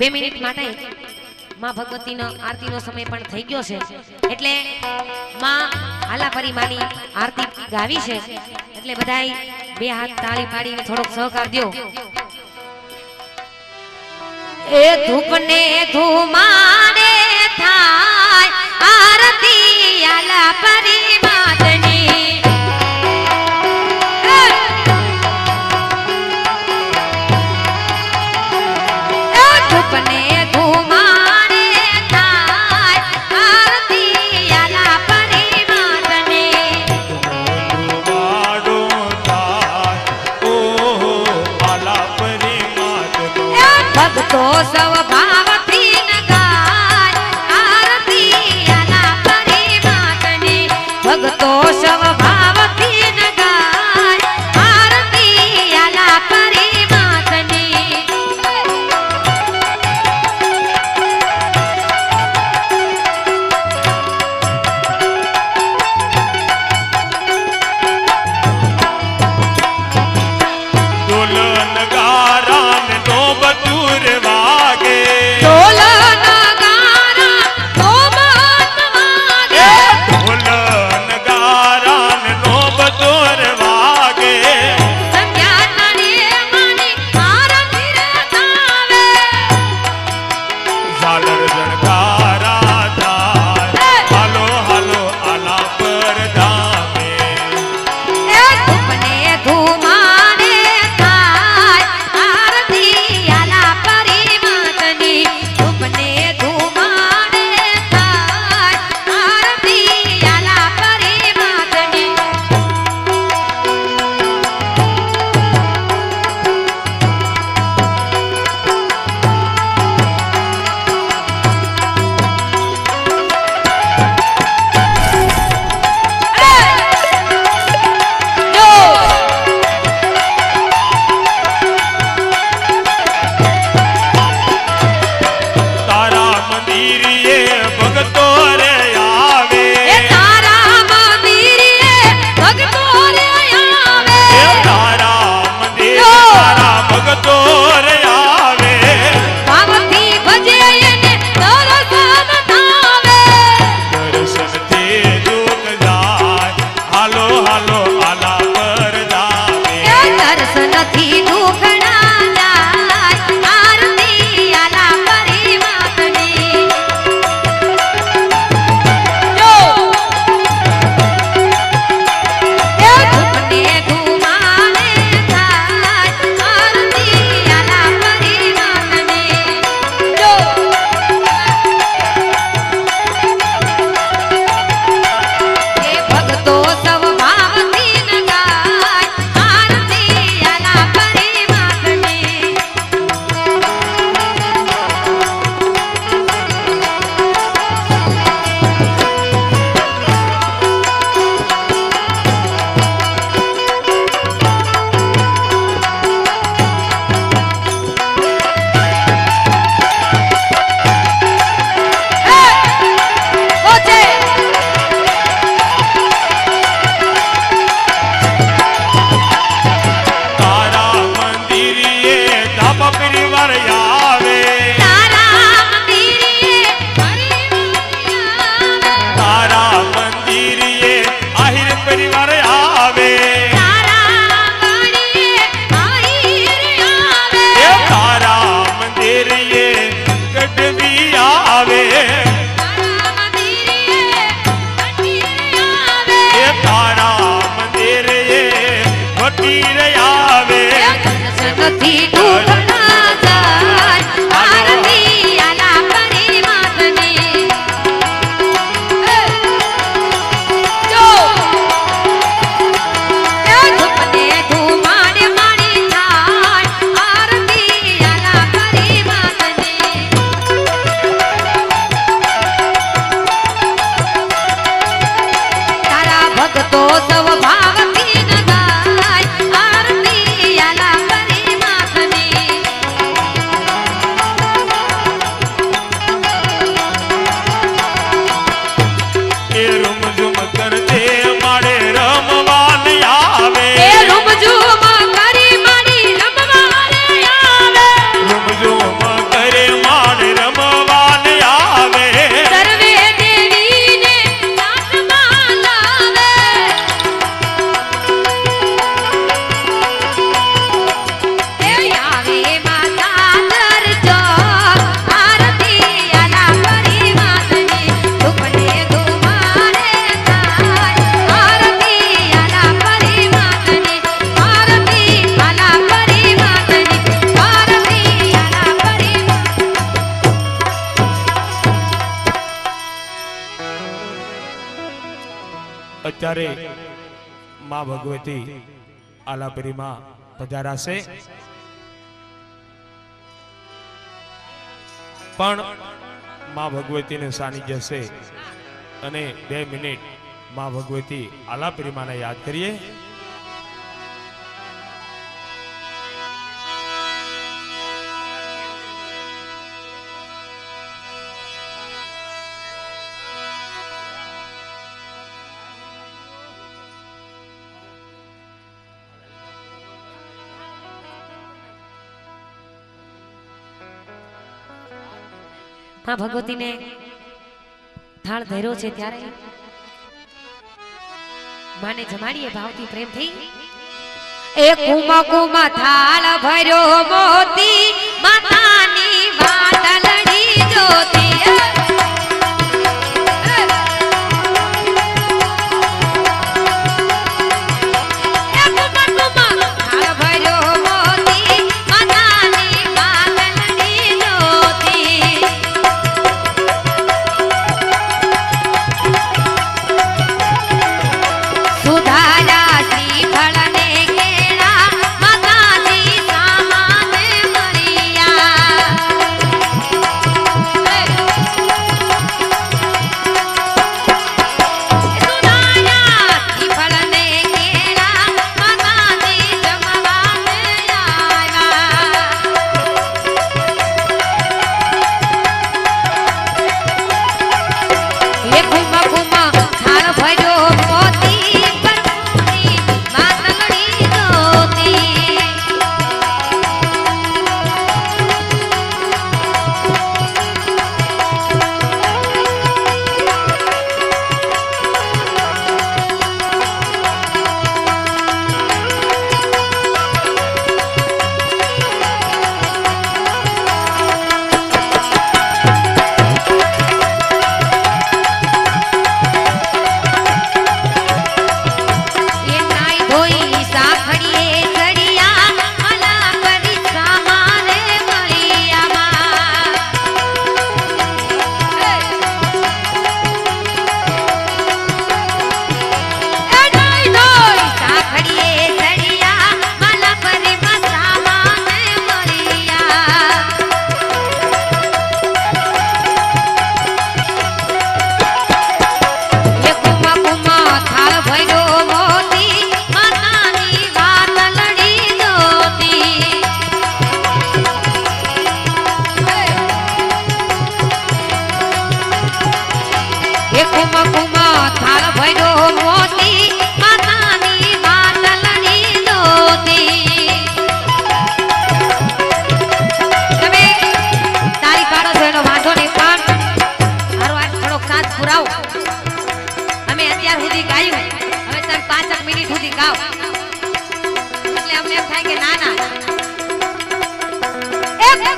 2 minute માટે માં ભગવતીનો આરતીનો સમય પણ થઈ ગયો છે એટલે માં આલાપરી માની આરતી ગાવી છે એટલે બધાય 2 હાથ તાળી પાડીને થોડોક સહકાર દો। એ ધૂપને ધુમાડે થાય આરતી આલાપરી માતની ધૂપને भक्तो सब भावथी न गाय आरती आलापरी मातनी भक्तो सब भावथी न गाय आरती आलापरी मातनी दुल्हन गारान नो बटूर वागे અત્યારે માં ભગવતી આલાપરીમાં પધારાશે, પણ માં ભગવતીને સાનિધ્ય છે અને 2 મિનિટ માં ભગવતી આલાપરીમાને યાદ કરીએ. માં ભગવતીને થાળ ધર્યો છે ત્યારે માને જમાડીએ ભાવથી પ્રેમથી. એ કુમા કુમા થાળ ભર્યો મોતી માતાની વાટલડી જોતી.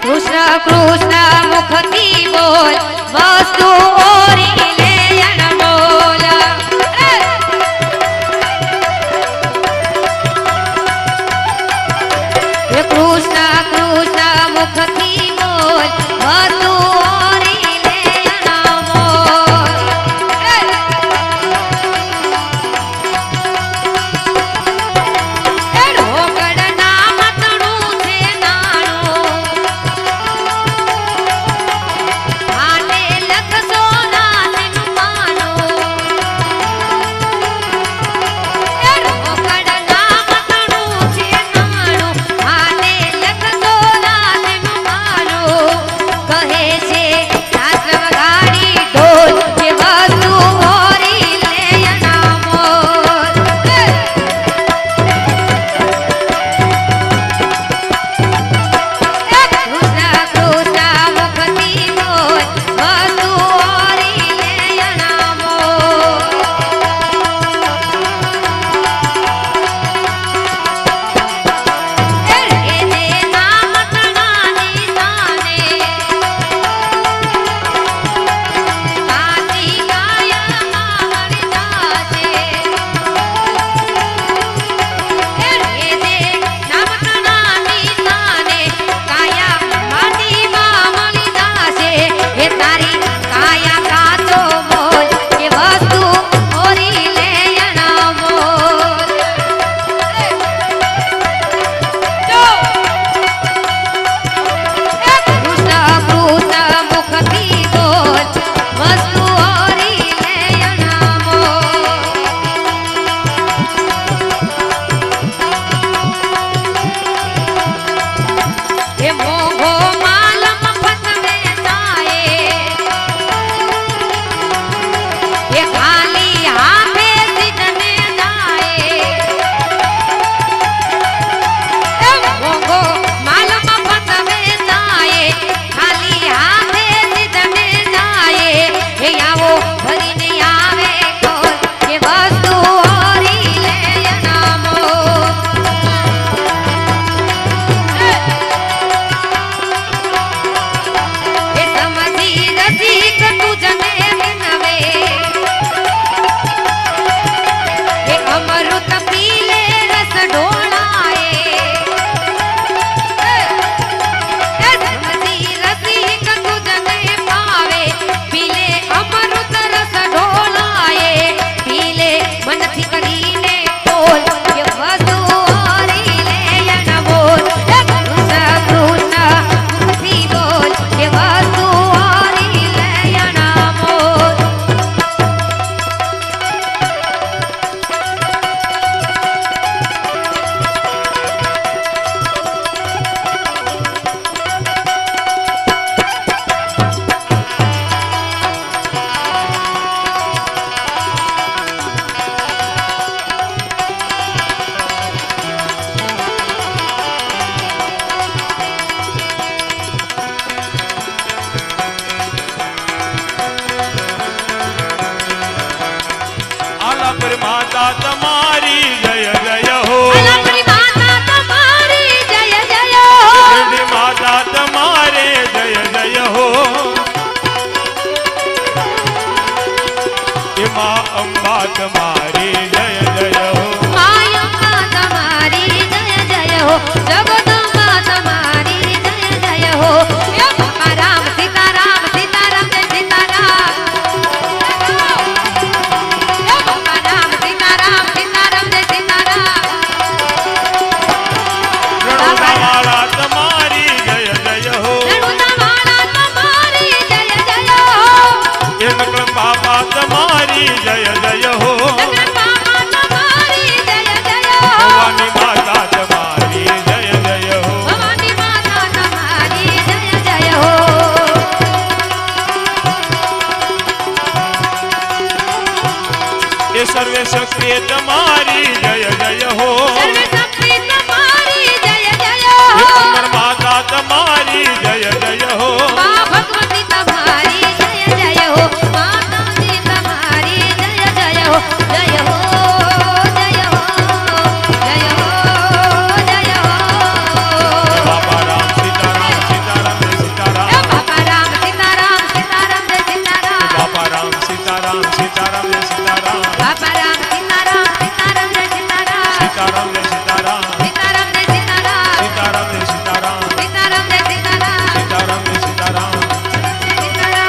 કૃષ્ણ કૃષ્ણ મુખથી બોલ વસ્તુ ઓરી લે અનમોલ. કૃષ્ણ કૃષ્ણ મુખથી બોલ વસ્તુ ઓરી લે અનમોલ. લખસો સર્વે શક્તિ તમારી જય જય હો સર્વ શક્તિ તમારી જય જય હો અમર માતા તમારી જય જય હો મા ભગવતી તમારી જય જય હો માતાજી તમારી જય જય હો જય હો જય હો જય હો જય હો બાપા રામ સીતારામ સીતારામ જય સીતારામ બાપા રામ સીતારામ સીતારામ જય સીતારામ બાપા રામ સીતારામ સીતારામ જય સીતારામ બાપા રામ સીતારામ સીતારામ જય સીતારામ સીતારામ જય સીતારામ સીતારામ જય સીતારામ સીતારામ જય સીતારામ સીતારામ જય સીતારામ સીતારામ જય સીતારામ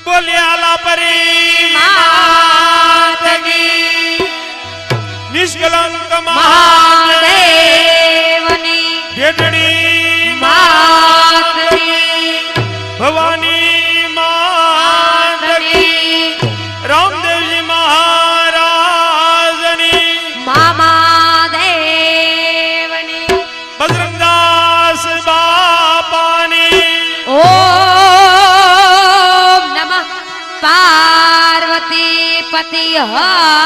બોલ્યા લાપરી માતની નિષ્કલંક મહાદેવની જેઠડી માતની ભવાની માતની રામદેવજી મહારાજની મામાદેવની બજરંગદાસ બાપાની ઓમ નમઃ પાર્વતી પતિ હર